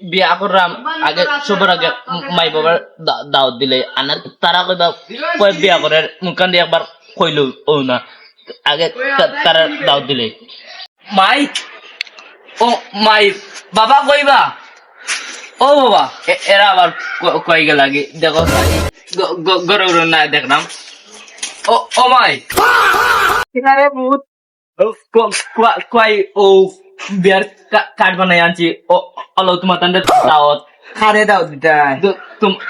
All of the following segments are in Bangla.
বিয়া করলাম আগে সবার আগে মাই বাবার দাওয়াত দিলে আনার তারা কয় বিয়া করে মুখান দিয়ে একবার কইল ও না আগে তারা দাওয়াত দিলে মাই ও মাই বাবা কইবা ও বাবা এরা আবার কই গে লাগে দেখো গরু গরু না দেখলাম ও মাই এখানে বহুত কয় ও বিয়ার কার্ড বানাই আনছি ও অলো তোমার তান্ডে দাওয়াত খারে দাও দিতা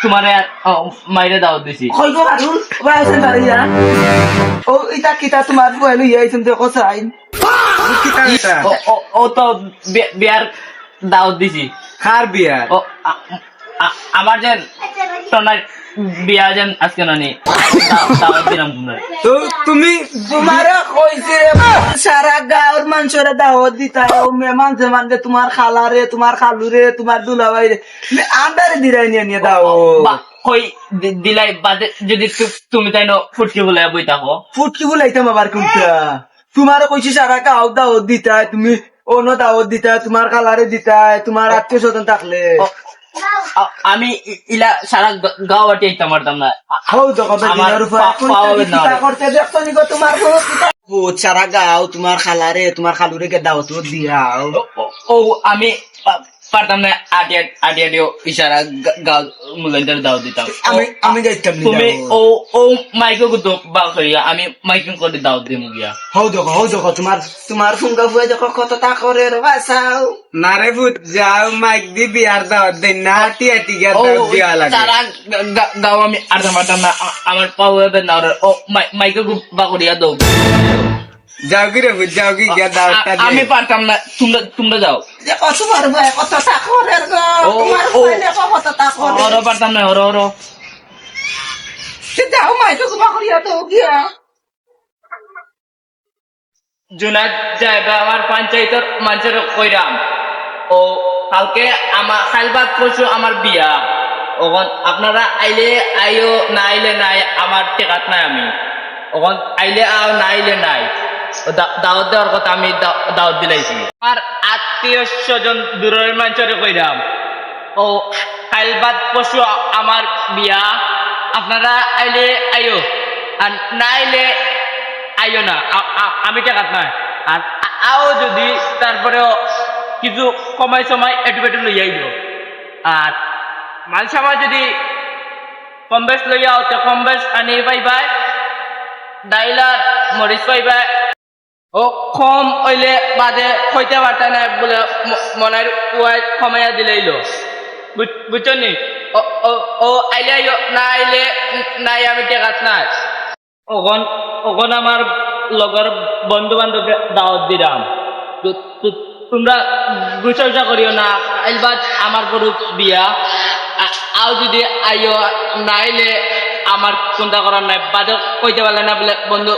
তোমার মাইরে দাওয়াত দিছি কইবো আরুল ওয়াইছেন বাড়িয়া ও ইতা কিতা তোমার বইলো ইয়াইছেন দেখো সাইন কিতা এটা ও তো বিয়ার দাওয়াত দিছি খার বিয়া ও আমার যেন সোনার বিয়া যেন আজকে নানি দাওয়াত দিলাম তোমরা তো তুমি তোমারা কইছে সারা গাঁওর মানুষরা দাওয়াত দিতা ও মেহমান জমান দে তোমার খালারে তোমার খালুরে তোমার দুলাভাই রে আন্ডারে দিরাই নিয়ে দাও কই দিলাই বাদে যদি তুমি তাই না ফুটকি বলে বই থাকো ফুটকি বলাইতাম আবার কোনটা তোমার কইছি সারা গাঁও দাওয়াত দিতা তুমি অন্য দাওয়াত দিতা তোমার খালারে দিতা তোমার আত্মীয় স্বজন থাকলে আমি ইলা সারা গাঁও আটি আইতাম পারতাম না হও তো কবে দিনার উপর কিতা করতে দেখছো নি গো তোমার ও সারা গাঁও তোমার খালারে তোমার খালুরে কে দাওয়াত দিয়াও ও আমি পারতাম না আটি আটি ইশারা গাঁও মুলাইদার দাওয়াত দিতাম আমি যাইতাম তুমি ও মাইকে গুতো বা করিয়া আমি মাইকিং করে দাওয়াত দিমু গিয়া হও দেখো তোমার ফুঙ্গা ফুয়া দেখো কতটা করে রে বাসাও না রে ভূত যাও মাইক দি বিয়ার দাওয়াত দেন না হাতি হাতি গিয়া দাওয়াত দিয়া লাগে সারা গাঁও আমি আর পারতাম না আমার পাও হবে না ও মাইকে বা করিয়া দাও যাও কি রে ভূত যাও কি গিয়া দাওয়াত আমি পারতাম না তোমরা যাও দেখো তোমার ভাই কতটা করে গো তোমার ভাই দেখো কতটা করে ওরও পারতাম না ওরও যাও মাইকে বা করিয়া দাও গিয়া জুনাদ জায়গা আমার পঞ্চায়েতের মানুষের কইরাম ও কালকে আমার কালবাদ পরশু আমার বিয়া ওখান আপনারা আইলে আইও না আইলে নাই আমার টেকাত নাই আমি ওখান আইলে আও না আইলে নাই দাওয়াত দেওয়ার কথা আমি দাওয়াত দিলাইছি আমার আত্মীয় স্বজন দূরের মানুষের কইরাম ও কালবাদ পরশু আমার বিয়া আপনারা আইলে আইও আর না আইলে আইও না আমি টাকাত নাই আর আও যদি তারপরেও কিছু কমাই সময় একটু একটু লই আইব আর মাল সামা যদি কম বেশ লই আও তো কম বেশ আনি পাইবাই ডাইল আর মরিচ পাইবাই ও কম হইলে বাদে খইতে পারতা না বলে মনের কুয়াই কমাইয়া দিলেইলো বুঝছো নি ও আইলে আইও না আইলে নাই আমি টাকাত নাই ওখন আমার লগর বন্ধু বান্ধব দাওয়াত দিলাম তোমরা গুছা করিও না আইলবাদ আমার গরু বিয়া আও যদি আইও নাইলে আমার চিন্তা করার নাই বাদে কইতে পারলে না বলে বন্ধু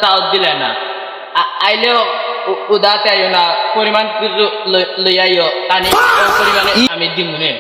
দাওয়াত দিলে না আইলেও উদাতে আইও না পরিমাণ কিছু লই আইও তানি পরিমাণে আমি দিমুনে